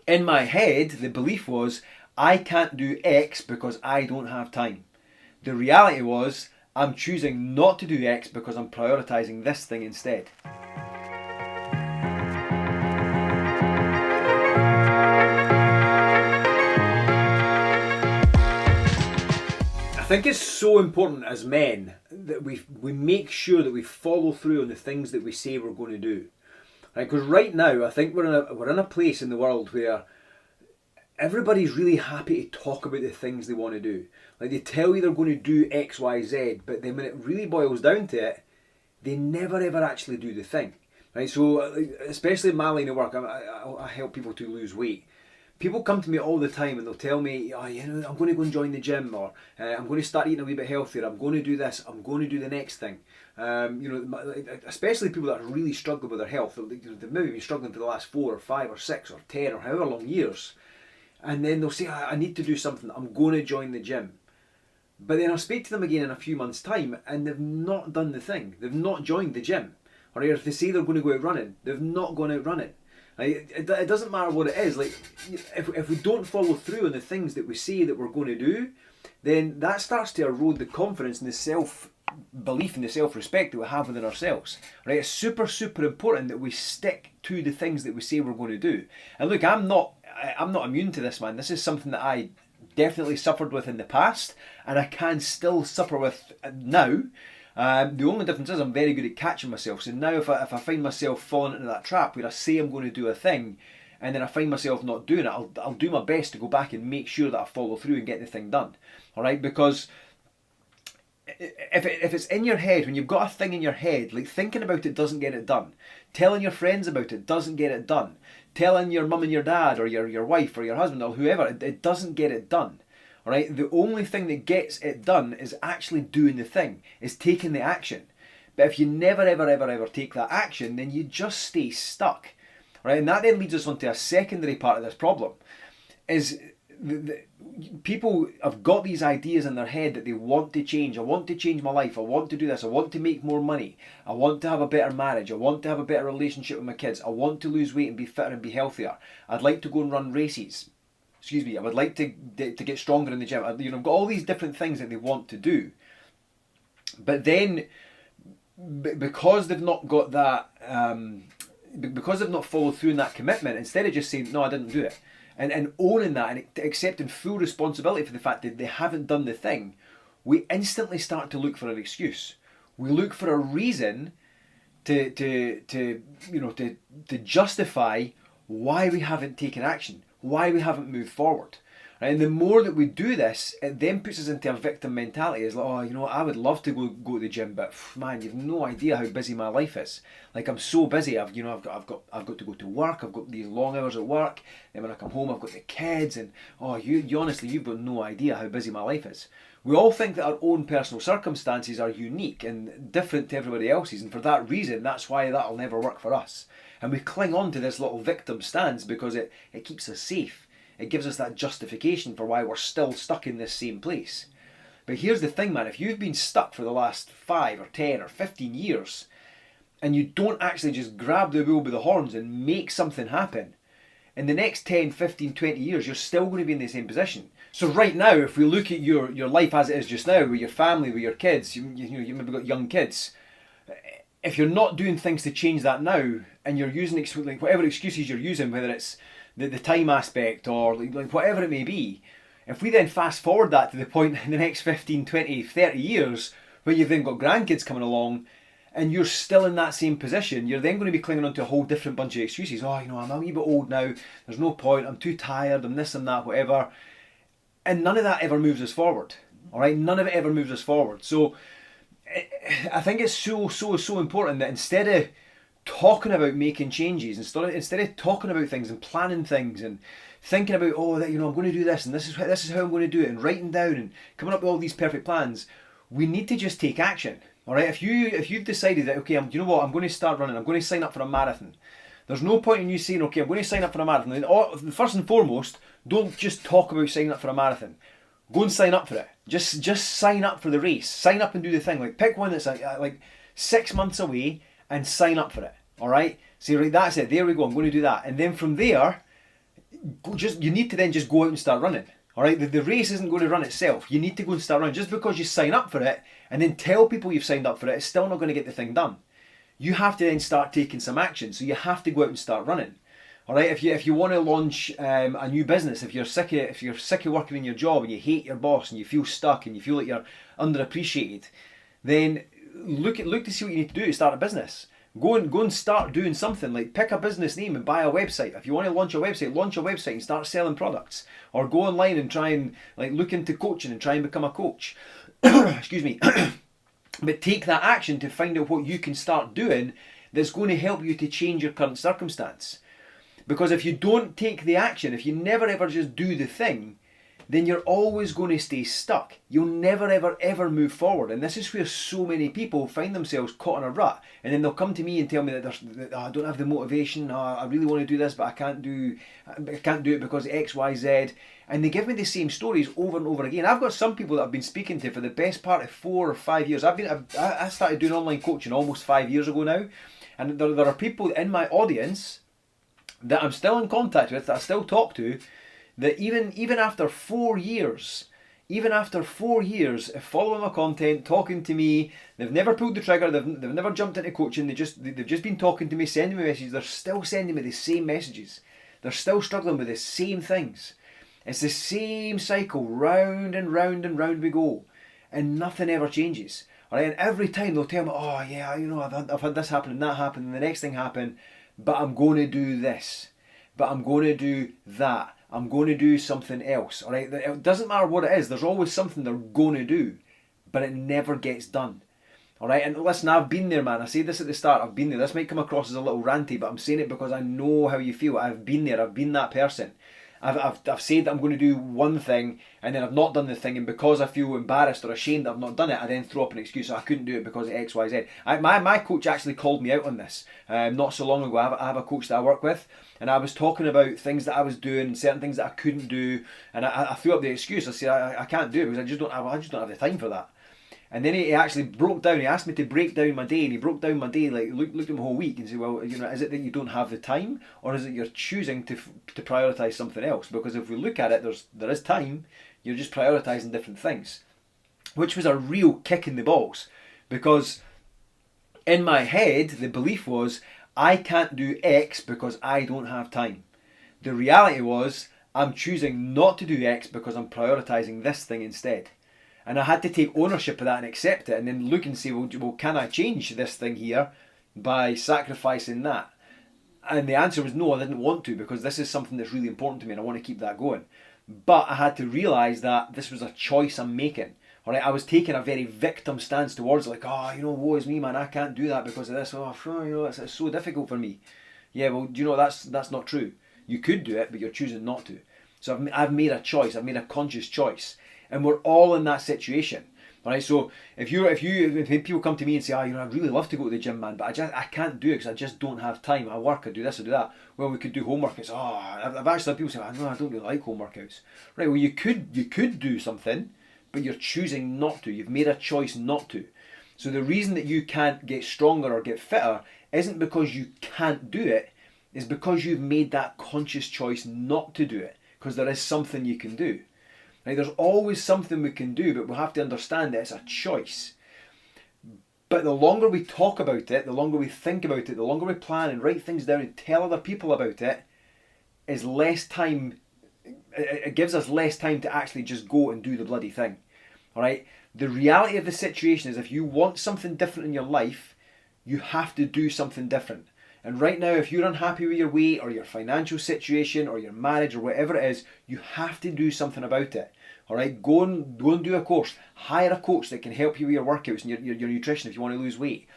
In my head, the belief was, I can't do X because I don't have time. The reality was, I'm choosing not to do X because I'm prioritising this thing instead. I think it's so important as men that we make sure that we follow through on the things that we say we're going to do. Right? Because right now, I think we're in a place in the world where everybody's really happy to talk about the things they want to do. Like, they tell you they're going to do X, Y, Z, but then when it really boils down to it, they never ever actually do the thing. Right? So, especially in my line of work, I help people to lose weight. People come to me all the time and they'll tell me, oh, I'm going to go and join the gym, or I'm going to start eating a wee bit healthier, I'm going to do this, I'm going to do the next thing. Especially people that are really struggling with their health. They've maybe been struggling for the last 4 or 5 or 6 or 10 or however long years. And then they'll say, I need to do something, I'm going to join the gym. But then I'll speak to them again in a few months' time and they've not done the thing. They've not joined the gym. Or if they say they're going to go out running, they've not gone out running. It doesn't matter what it is. Like, if we don't follow through on the things that we say that we're going to do, then that starts to erode the confidence and the self-belief and the self-respect that we have within ourselves. Right? It's super, super important that we stick to the things that we say we're going to do. And look, I'm not immune to this, man. This is something that I definitely suffered with in the past, and I can still suffer with now. The only difference is I'm very good at catching myself. So now if I find myself falling into that trap where I say I'm going to do a thing and then I find myself not doing it, I'll do my best to go back and make sure that I follow through and get the thing done. Alright, because if it's in your head, when you've got a thing in your head, like thinking about it doesn't get it done. Telling your friends about it doesn't get it done. Telling your mum and your dad or your wife or your husband or whoever, it doesn't get it done. Alright, the only thing that gets it done is actually doing the thing, is taking the action. But if you never ever ever ever take that action, then you just stay stuck. Right, and that then leads us on to a secondary part of this problem, is people have got these ideas in their head that they want to change. I want to change my life, I want to do this, I want to make more money, I want to have a better marriage, I want to have a better relationship with my kids, I want to lose weight and be fitter and be healthier, I'd like to go and run races. I would like to get stronger in the gym. I've got all these different things that they want to do. But then, because they've not got that, because they've not followed through in that commitment, instead of just saying, no, I didn't do it, and owning that and accepting full responsibility for the fact that they haven't done the thing, we instantly start to look for an excuse. We look for a reason to justify why we haven't taken action, why we haven't moved forward. Right? And the more that we do this, it then puts us into a victim mentality. It's like, oh, I would love to go to the gym, but man, you've no idea how busy my life is. Like, I'm so busy. I've got to go to work. I've got these long hours at work. And when I come home, I've got the kids. And you honestly, you've got no idea how busy my life is. We all think that our own personal circumstances are unique and different to everybody else's, and for that reason, that's why that'll never work for us. And we cling on to this little victim stance because it keeps us safe. It gives us that justification for why we're still stuck in this same place. But here's the thing, man, if you've been stuck for the last 5 or 10 or 15 years, and you don't actually just grab the bull by the horns and make something happen, in the next 10, 15, 20 years, you're still going to be in the same position. So right now, if we look at your life as it is just now, with your family, with your kids, you maybe got young kids, if you're not doing things to change that now, and you're using like whatever excuses you're using, whether it's the time aspect or like whatever it may be, if we then fast forward that to the point in the next 15, 20, 30 years where you've then got grandkids coming along and you're still in that same position, you're then going to be clinging on to a whole different bunch of excuses. I'm a wee bit old now, there's no point, I'm too tired, I'm this and that, whatever. And none of that ever moves us forward. Alright, none of it ever moves us forward. So I think it's so important that instead of talking about making changes, instead of talking about things and planning things and thinking about, I'm going to do this and this is how I'm going to do it, and writing down and coming up with all these perfect plans, we need to just take action. All right, if you've decided that, okay, I'm going to start running, I'm going to sign up for a marathon. There's no point in you saying, okay, I'm going to sign up for a marathon. And first and foremost, don't just talk about signing up for a marathon. Go and sign up for it. Just sign up for the race. Sign up and do the thing. Like, pick one that's like 6 months away and sign up for it. All right. So right, that's it. There we go. I'm going to do that. And then from there, you need to then just go out and start running. All right, the race isn't going to run itself. You need to go and start running. Just because you sign up for it and then tell people you've signed up for it, it's still not going to get the thing done. You have to then start taking some action. So you have to go out and start running. All right, if you want to launch a new business, if you're sick of working in your job and you hate your boss and you feel stuck and you feel like you're underappreciated, then look to see what you need to do to start a business. Go and start doing something, like pick a business name and buy a website. If you want to launch a website and start selling products. Or go online and try and look into coaching and try and become a coach. Excuse me. But take that action to find out what you can start doing that's going to help you to change your current circumstance. Because if you don't take the action, if you never ever just do the thing, then you're always going to stay stuck. You'll never ever ever move forward. And this is where so many people find themselves caught in a rut. And then they'll come to me and tell me that I don't have the motivation, I really want to do this but I can't do it because X, Y, Z. And they give me the same stories over and over again. I've got some people that I've been speaking to for the best part of 4 or 5 years. I started doing online coaching almost 5 years ago now. And there are people in my audience that I'm still in contact with, that I still talk to, that even after 4 years, of following my content, talking to me, they've never pulled the trigger, they've never jumped into coaching, they've just been talking to me, sending me messages, they're still sending me the same messages. They're still struggling with the same things. It's the same cycle, round and round and round we go, and nothing ever changes. All right, and every time they'll tell me, oh yeah, I've had this happen and that happen and the next thing happen, but I'm going to do this, but I'm going to do that. I'm going to do something else, all right? It doesn't matter what it is. There's always something they're going to do, but it never gets done, all right? And listen, I've been there, man. I say this at the start. I've been there. This might come across as a little ranty, but I'm saying it because I know how you feel. I've been there. I've been that person. I've said that I'm going to do one thing and then I've not done the thing, and because I feel embarrassed or ashamed that I've not done it, I then throw up an excuse. I couldn't do it because of X, Y, Z. My coach actually called me out on this not so long ago. I have a coach that I work with, and I was talking about things that I was doing and certain things that I couldn't do, and I threw up the excuse. I said I can't do it because I just don't have the time for that. And then he actually broke down. He asked me to break down my day, and he broke down my day, like looked at my whole week and said, well, is it that you don't have the time, or is it you're choosing to prioritise something else? Because if we look at it, there is time. You're just prioritising different things, which was a real kick in the balls, because in my head the belief was I can't do X because I don't have time. The reality was I'm choosing not to do X because I'm prioritising this thing instead. And I had to take ownership of that and accept it, and then look and say, well, can I change this thing here by sacrificing that? And the answer was no, I didn't want to, because this is something that's really important to me and I want to keep that going. But I had to realise that this was a choice I'm making. All right, I was taking a very victim stance towards it, like, woe is me, man, I can't do that because of this. It's so difficult for me. Yeah, well, that's not true. You could do it, but you're choosing not to. So I've made a choice. I've made a conscious choice. And we're all in that situation, all right? So if people come to me and say, I'd really love to go to the gym, man, but I can't do it because I just don't have time. I work, I do this, I do that. Well, we could do home workouts. I've actually had people say, no, I don't really like home workouts. Right? Well, you could do something, but you're choosing not to. You've made a choice not to. So the reason that you can't get stronger or get fitter isn't because you can't do it. It's because you've made that conscious choice not to do it, because there is something you can do. Right, there's always something we can do, but we have to understand that it's a choice. But the longer we talk about it, the longer we think about it, the longer we plan and write things down and tell other people about it, is less time. It gives us less time to actually just go and do the bloody thing. All right. The reality of the situation is, if you want something different in your life, you have to do something different. And right now, if you're unhappy with your weight or your financial situation or your marriage or whatever it is, you have to do something about it. All right, go and do a course. Hire a coach that can help you with your workouts and your nutrition if you want to lose weight.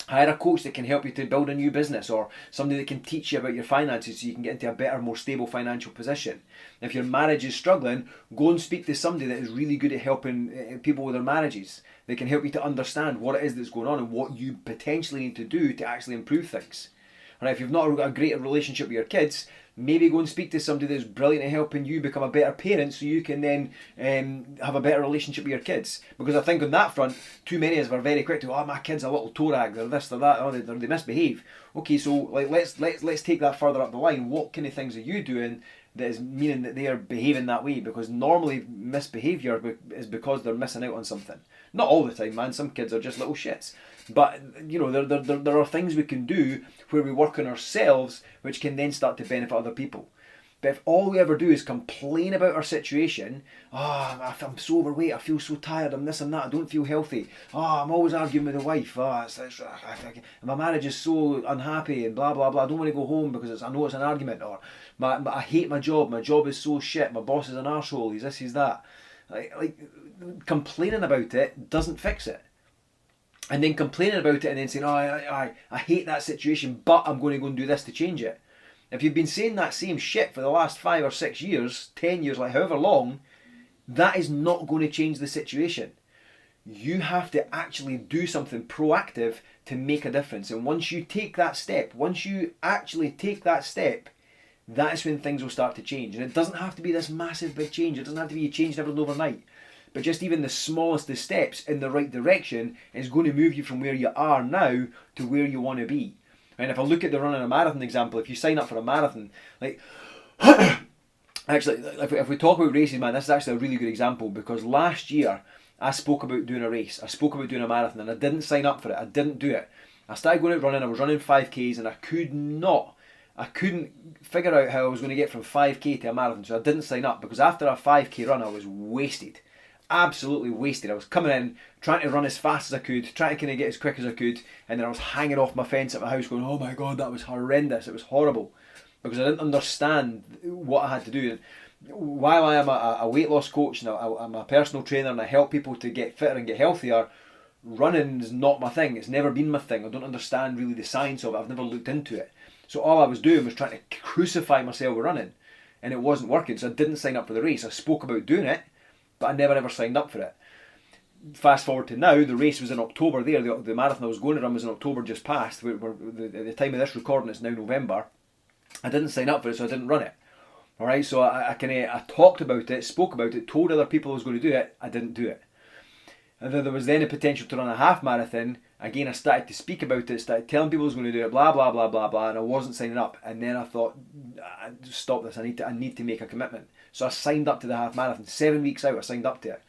Hire a coach that can help you to build a new business, or somebody that can teach you about your finances so you can get into a better, more stable financial position. If your marriage is struggling, go and speak to somebody that is really good at helping people with their marriages. They can help you to understand what it is that's going on and what you potentially need to do to actually improve things. All right, if you've not got a great relationship with your kids, maybe go and speak to somebody that's brilliant at helping you become a better parent so you can then have a better relationship with your kids. Because I think on that front, too many of us are very quick to, my kid's a little toe rag, they're this, they're that, they misbehave. Okay, so let's take that further up the line. What kind of things are you doing that is meaning that they are behaving that way, because normally misbehaviour is because they're missing out on something. Not all the time, man. Some kids are just little shits. But, you know, there are things we can do where we work on ourselves, which can then start to benefit other people. But if all we ever do is complain about our situation, I'm so overweight, I feel so tired, I'm this and that, I don't feel healthy, I'm always arguing with the wife, my marriage is so unhappy and blah blah blah, I don't want to go home because I know it's an argument, or I hate my job is so shit, my boss is an arsehole, he's this, he's that. Like complaining about it doesn't fix it. And then complaining about it and then saying, I hate that situation, but I'm going to go and do this to change it. If you've been saying that same shit for the last 5 or 6 years, 10 years, like however long, that is not going to change the situation. You have to actually do something proactive to make a difference. And once you take that step, once you actually take that step, that's when things will start to change. And it doesn't have to be this massive big change. It doesn't have to be you changing everything overnight. But just even the smallest of steps in the right direction is going to move you from where you are now to where you want to be. And if I look at the running a marathon example, if you sign up for a marathon, like, actually, if we talk about races, man, this is actually a really good example, because last year I spoke about doing a race, I spoke about doing a marathon, and I didn't sign up for it, I didn't do it. I started going out running, I was running 5Ks, and I couldn't figure out how I was going to get from 5K to a marathon, so I didn't sign up, because after a 5K run I was wasted. Absolutely wasted. I was coming in, trying to run as fast as I could, trying to kind of get as quick as I could, and then I was hanging off my fence at my house going, oh my god, that was horrendous, it was horrible, because I didn't understand what I had to do. While I am a weight loss coach and I'm a personal trainer and I help people to get fitter and get healthier, running is not my thing. It's never been my thing. I don't understand really the science of it. I've never looked into it. So all I was doing was trying to crucify myself with running, and it wasn't working, so I didn't sign up for the race. I spoke about doing it, but I never ever signed up for it. Fast forward to now, the race was in October there, the marathon I was going to run was in October just past, at the time of this recording it's now November. I didn't sign up for it, so I didn't run it. Alright, so I talked about it, spoke about it, told other people I was going to do it, I didn't do it. And then there was then a potential to run a half marathon. Again, I started to speak about it, started telling people I was going to do it, blah blah blah blah blah, and I wasn't signing up. And then I thought, stop this, I need to make a commitment. So I signed up to the half marathon. 7 weeks out I signed up to it.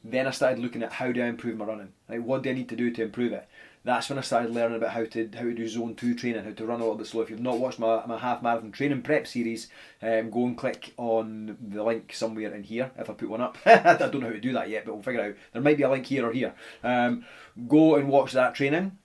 Then I started looking at how do I improve my running? Like, what do I need to do to improve it? That's when I started learning about how to do zone 2 training, how to run a little bit slow. If you've not watched my half marathon training prep series, go and click on the link somewhere in here, if I put one up. I don't know how to do that yet, but we'll figure it out. There might be a link here or here. Go and watch that training,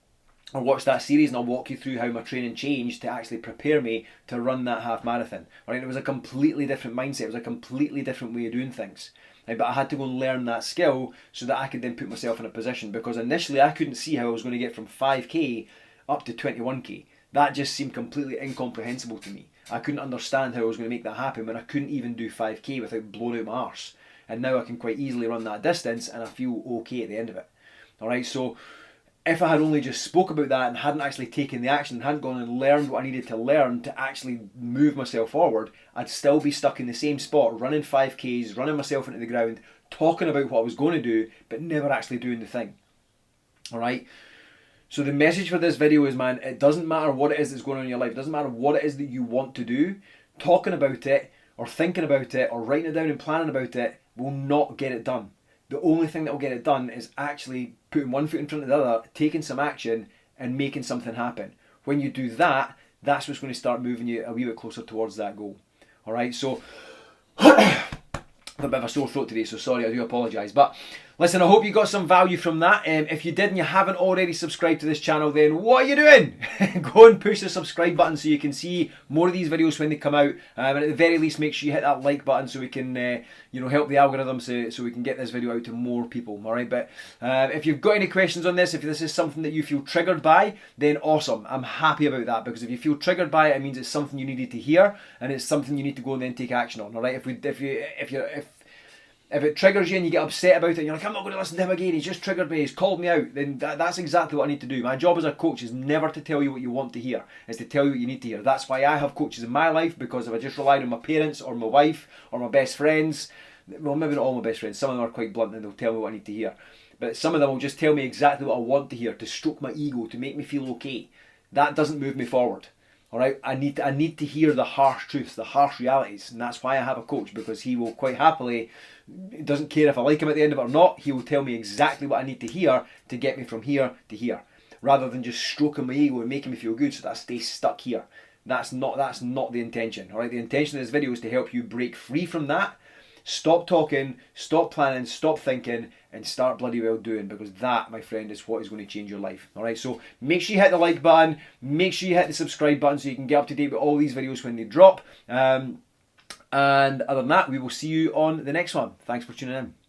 or watch that series, and I'll walk you through how my training changed to actually prepare me to run that half marathon. Right? It was a completely different mindset, it was a completely different way of doing things. But I had to go and learn that skill so that I could then put myself in a position, because initially I couldn't see how I was going to get from 5k up to 21k. That just seemed completely incomprehensible to me. I couldn't understand how I was going to make that happen when I couldn't even do 5k without blowing out my arse. And now I can quite easily run that distance and I feel okay at the end of it. Alright, so if I had only just spoke about that and hadn't actually taken the action, and hadn't gone and learned what I needed to learn to actually move myself forward, I'd still be stuck in the same spot, running 5Ks, running myself into the ground, talking about what I was going to do, but never actually doing the thing. Alright? So the message for this video is, man, it doesn't matter what it is that's going on in your life, it doesn't matter what it is that you want to do, talking about it, or thinking about it, or writing it down and planning about it will not get it done. The only thing that will get it done is actually putting one foot in front of the other, taking some action and making something happen. When you do that, that's what's going to start moving you a wee bit closer towards that goal. Alright, so a bit of a sore throat today, so sorry, I do apologise. But listen, I hope you got some value from that. If you did and you haven't already subscribed to this channel, then what are you doing? Go and push the subscribe button so you can see more of these videos when they come out. And at the very least, make sure you hit that like button so we can help the algorithm so we can get this video out to more people. Alright, but if you've got any questions on this, if this is something that you feel triggered by, then awesome. I'm happy about that, because if you feel triggered by it, it means it's something you needed to hear and it's something you need to go and then take action on. Alright, if it triggers you and you get upset about it and you're like, I'm not going to listen to him again, he's just triggered me, he's called me out, then that's exactly what I need to do. My job as a coach is never to tell you what you want to hear, it's to tell you what you need to hear. That's why I have coaches in my life, because if I just relied on my parents or my wife or my best friends, well, maybe not all my best friends, some of them are quite blunt and they'll tell me what I need to hear, but some of them will just tell me exactly what I want to hear, to stroke my ego, to make me feel okay. That doesn't move me forward. All right, I need to hear the harsh truths, the harsh realities, and that's why I have a coach, because he will quite happily, doesn't care if I like him at the end of it or not, he will tell me exactly what I need to hear to get me from here to here, rather than just stroking my ego and making me feel good so that I stay stuck here. That's not the intention. All right, the intention of this video is to help you break free from that. Stop talking, stop planning, stop thinking, and start bloody well doing, because that, my friend, is what is going to change your life. Alright, so make sure you hit the like button, make sure you hit the subscribe button so you can get up to date with all these videos when they drop. And other than that, we will see you on the next one. Thanks for tuning in.